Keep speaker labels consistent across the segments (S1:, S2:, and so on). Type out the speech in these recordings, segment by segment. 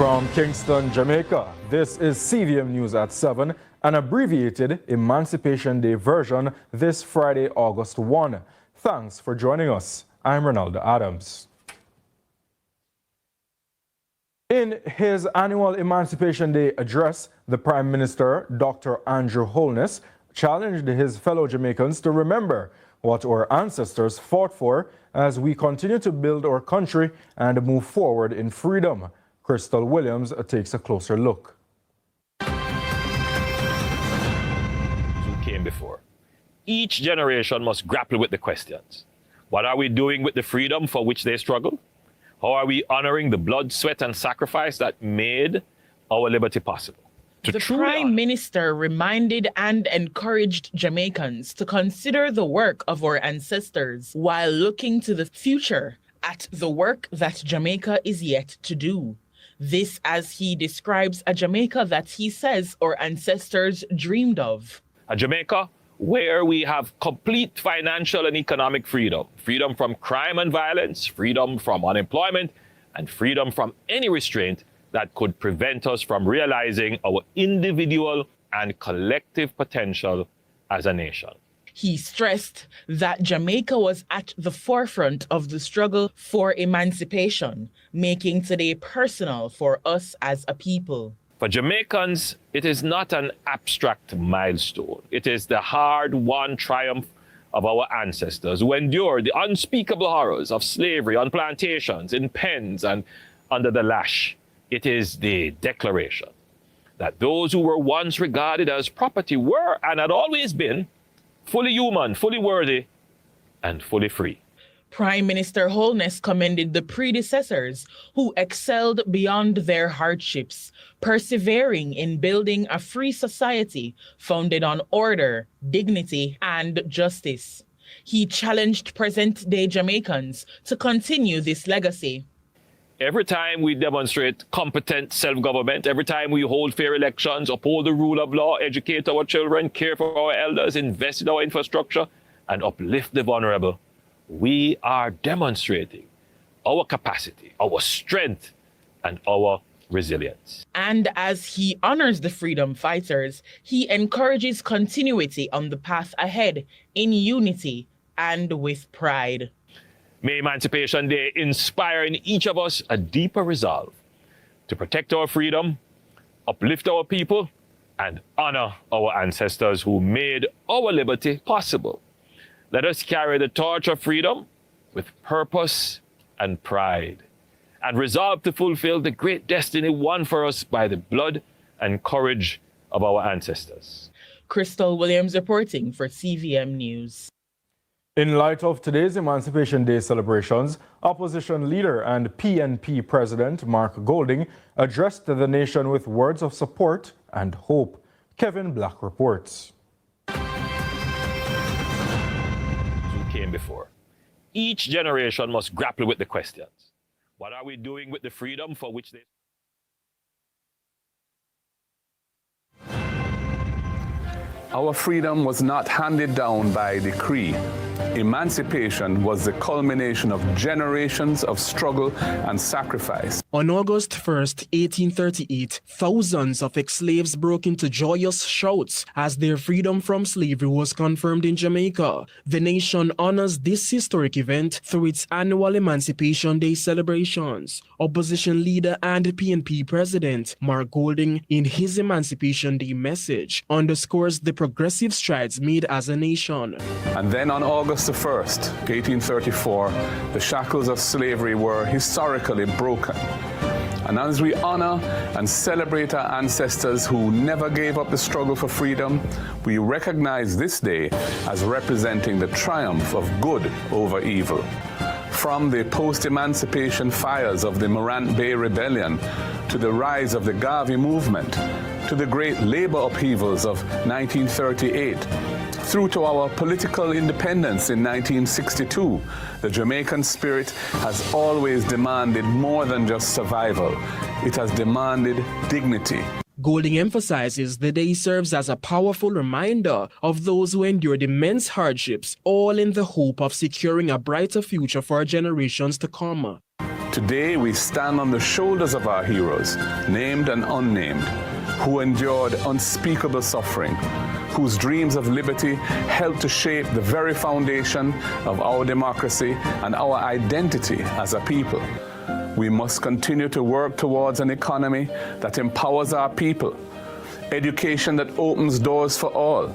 S1: From Kingston, Jamaica, this is CVM News at 7, an abbreviated Emancipation Day version this Friday, August 1. Thanks for joining us. I'm Ronaldo Adams. In his annual Emancipation Day address, the Prime Minister, Dr. Andrew Holness, challenged his fellow Jamaicans to remember what our ancestors fought for as we continue to build our country and move forward in freedom. Crystal Williams takes a closer look.
S2: Who came before? Each generation must grapple with the questions. What are we doing with the freedom for which they struggled? How are we honoring the blood, sweat, and sacrifice that made our liberty possible?
S3: The Prime Minister reminded and encouraged Jamaicans to consider the work of our ancestors while looking to the future at the work that Jamaica is yet to do. This as he describes a Jamaica that he says our ancestors dreamed of.
S2: A Jamaica where we have complete financial and economic freedom. Freedom from crime and violence, freedom from unemployment, and freedom from any restraint that could prevent us from realizing our individual and collective potential as a nation.
S3: He stressed that Jamaica was at the forefront of the struggle for emancipation, making today personal for us as a people.
S2: For Jamaicans, it is not an abstract milestone. It is the hard-won triumph of our ancestors who endured the unspeakable horrors of slavery on plantations, in pens, and under the lash. It is the declaration that those who were once regarded as property were and had always been fully human, fully worthy, and fully free.
S3: Prime Minister Holness commended the predecessors who excelled beyond their hardships, persevering in building a free society founded on order, dignity, and justice. He challenged present-day Jamaicans to continue this legacy.
S2: Every time we demonstrate competent self-government, every time we hold fair elections, uphold the rule of law, educate our children, care for our elders, invest in our infrastructure, and uplift the vulnerable, we are demonstrating our capacity, our strength, and our resilience.
S3: And as he honors the freedom fighters, he encourages continuity on the path ahead in unity and with pride.
S2: May Emancipation Day inspire in each of us a deeper resolve to protect our freedom, uplift our people, and honor our ancestors who made our liberty possible. Let us carry the torch of freedom with purpose and pride, and resolve to fulfill the great destiny won for us by the blood and courage of our ancestors.
S3: Crystal Williams reporting for CVM News.
S1: In light of today's Emancipation Day celebrations, opposition leader and PNP President Mark Golding addressed the nation with words of support and hope. Kevin Black reports.
S2: Who came before? Each generation must grapple with the questions. What are we doing with the freedom for which they...
S4: Our freedom was not handed down by decree. Emancipation was the culmination of generations of struggle and sacrifice.
S5: On August 1st, 1838, thousands of ex-slaves broke into joyous shouts as their freedom from slavery was confirmed in Jamaica. The nation honors this historic event through its annual Emancipation Day celebrations. Opposition leader and PNP President Mark Golding, in his Emancipation Day message, underscores the progressive strides made as a nation.
S4: And then on August the 1st, 1834, the shackles of slavery were historically broken. And as we honor and celebrate our ancestors who never gave up the struggle for freedom, we recognize this day as representing the triumph of good over evil. From the post-emancipation fires of the Morant Bay Rebellion, to the rise of the Garvey movement, to the great labor upheavals of 1938, through to our political independence in 1962, the Jamaican spirit has always demanded more than just survival. It has demanded dignity.
S5: Golding emphasizes the day serves as a powerful reminder of those who endured immense hardships, all in the hope of securing a brighter future for generations to come.
S4: Today, we stand on the shoulders of our heroes, named and unnamed, who endured unspeakable suffering, whose dreams of liberty helped to shape the very foundation of our democracy and our identity as a people. We must continue to work towards an economy that empowers our people, education that opens doors for all,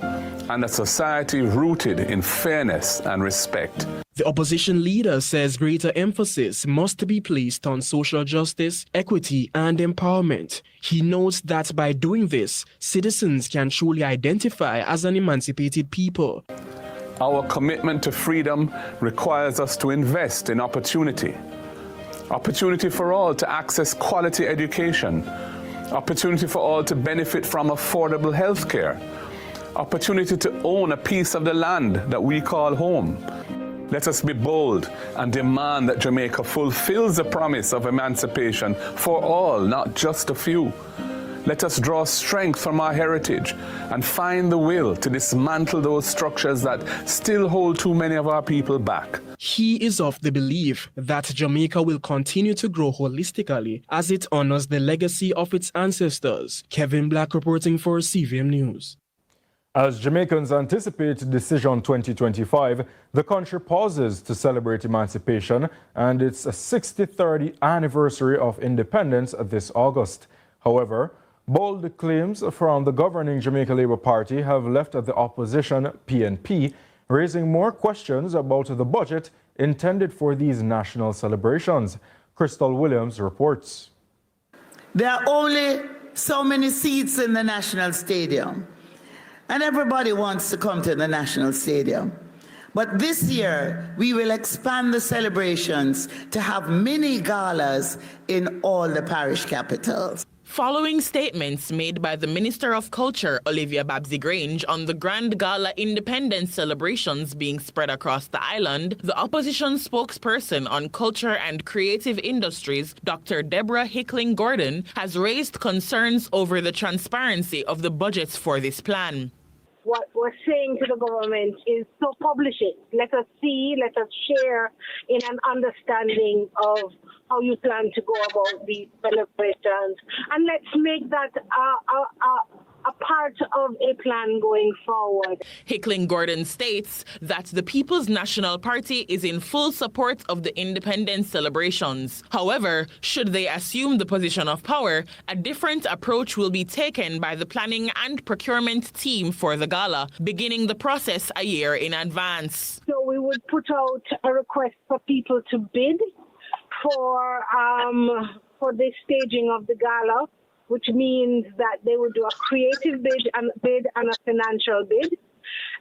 S4: and a society rooted in fairness and respect.
S5: The opposition leader says greater emphasis must be placed on social justice, equity, and empowerment. He notes that by doing this, citizens can truly identify as an emancipated people.
S4: Our commitment to freedom requires us to invest in opportunity. Opportunity for all to access quality education. Opportunity for all to benefit from affordable health care. Opportunity to own a piece of the land that we call home. Let us be bold and demand that Jamaica fulfills the promise of emancipation for all, not just a few. Let us draw strength from our heritage and find the will to dismantle those structures that still hold too many of our people back.
S5: He is of the belief that Jamaica will continue to grow holistically as it honors the legacy of its ancestors. Kevin Black reporting for CVM News.
S1: As Jamaicans anticipate Decision 2025, the country pauses to celebrate emancipation and its 63rd anniversary of independence this August. However, bold claims from the governing Jamaica Labour Party have left the opposition PNP raising more questions about the budget intended for these national celebrations. Crystal Williams reports.
S6: There are only so many seats in the National Stadium, and everybody wants to come to the National Stadium. But this year, we will expand the celebrations to have mini galas in all the parish capitals.
S3: Following statements made by the Minister of Culture, Olivia Babsy-Grange, on the Grand Gala Independence celebrations being spread across the island, the opposition spokesperson on culture and creative industries, Dr. Deborah Hickling-Gordon, has raised concerns over the transparency of the budgets for this plan.
S7: What we're saying to the government is to publish it. Let us see, let us share in an understanding of how you plan to go about these celebrations. And let's make that a part of a plan going forward.
S3: Hickling-Gordon states that the People's National Party is in full support of the independence celebrations. However, should they assume the position of power, a different approach will be taken by the planning and procurement team for the gala, beginning the process a year in advance.
S7: So we would put out a request for people to bid for the staging of the gala, which means that they would do a creative bid and a financial bid.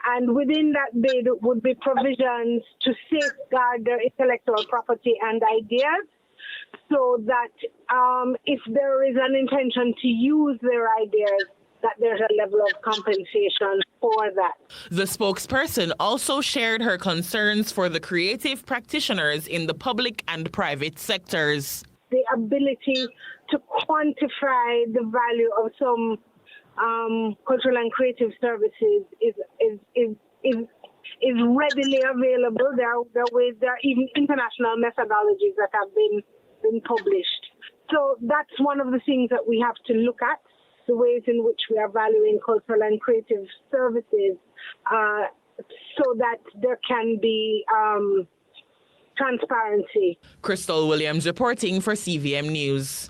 S7: And within that bid would be provisions to safeguard their intellectual property and ideas, so that if there is an intention to use their ideas, that there's a level of compensation for that.
S3: The spokesperson also shared her concerns for the creative practitioners in the public and private sectors.
S7: The ability to quantify the value of some cultural and creative services is readily available. There are even international methodologies that have been published. So that's one of the things that we have to look at, the ways in which we are valuing cultural and creative services, so that there can be transparency.
S3: Crystal Williams reporting for CVM News.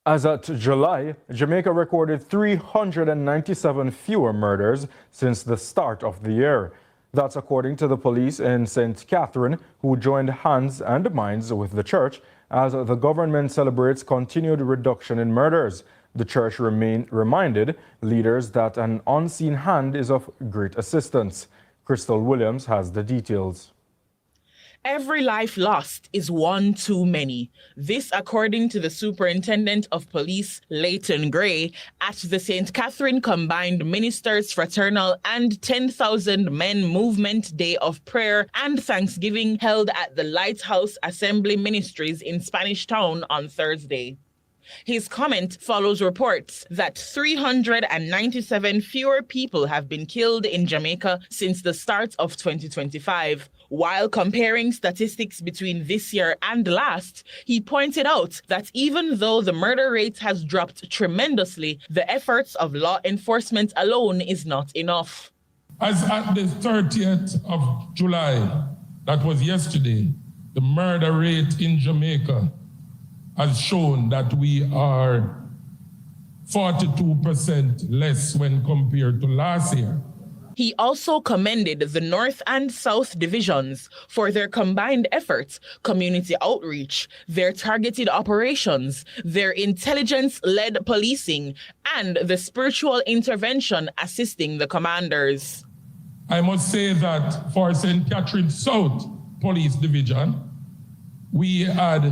S1: As at July, Jamaica recorded 397 fewer murders since the start of the year. That's according to the police in St. Catherine, who joined hands and minds with the church as the government celebrates continued reduction in murders. The church reminded leaders that an unseen hand is of great assistance. Crystal Williams has the details.
S3: Every life lost is one too many. This according to the Superintendent of Police, Leighton Gray, at the St. Catherine Combined Ministers Fraternal and 10,000 Men Movement Day of Prayer and Thanksgiving held at the Lighthouse Assembly Ministries in Spanish Town on Thursday. His comment follows reports that 397 fewer people have been killed in Jamaica since the start of 2025. While comparing statistics between this year and last, he pointed out that even though the murder rate has dropped tremendously, the efforts of law enforcement alone is not enough.
S8: As at the 30th of July, that was yesterday, the murder rate in Jamaica has shown that we are 42% less when compared to last year.
S3: He also commended the North and South divisions for their combined efforts, community outreach, their targeted operations, their intelligence-led policing, and the spiritual intervention assisting the commanders.
S8: I must say that for St. Catherine South Police Division, we had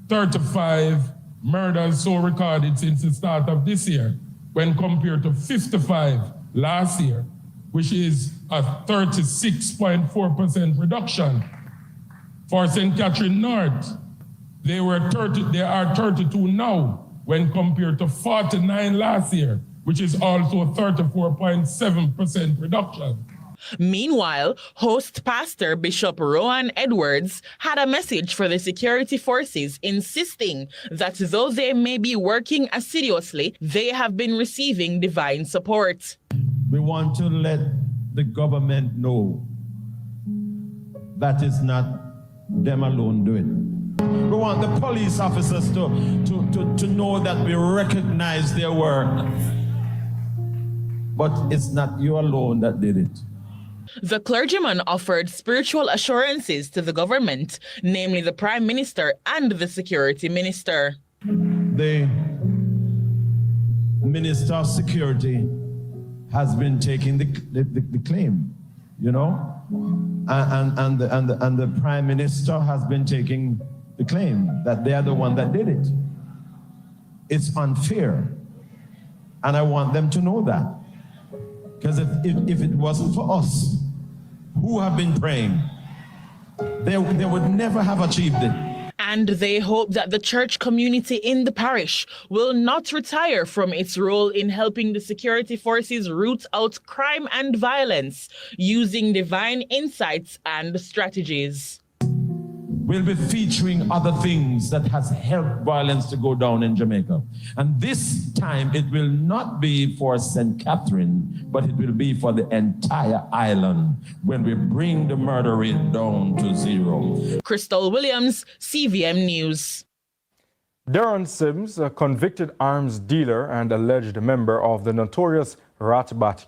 S8: 35 murders so recorded since the start of this year, when compared to 55 last year, which is a 36.4% reduction. For St. Catherine North, they are 32 now, when compared to 49 last year, which is also a 34.7% reduction.
S3: Meanwhile, host pastor Bishop Rowan Edwards had a message for the security forces, insisting that though they may be working assiduously, they have been receiving divine support.
S9: We want to let the government know that it's not them alone doing it. We want the police officers to know that we recognize their work. But it's not you alone that did it.
S3: The clergyman offered spiritual assurances to the government, namely the Prime Minister and the Security Minister.
S9: The Minister of Security has been taking the claim, you know, and the Prime Minister has been taking the claim that they are the one that did it. It's unfair, and I want them to know that. Because if it wasn't for us, who have been praying, they would never have achieved it.
S3: And they hope that the church community in the parish will not retire from its role in helping the security forces root out crime and violence using divine insights and strategies.
S9: We'll be featuring other things that has helped violence to go down in Jamaica. And this time it will not be for St. Catherine, but it will be for the entire island when we bring the murder rate down to zero.
S3: Crystal Williams, CVM News.
S1: Darren Sims, a convicted arms dealer and alleged member of the notorious Rat Bat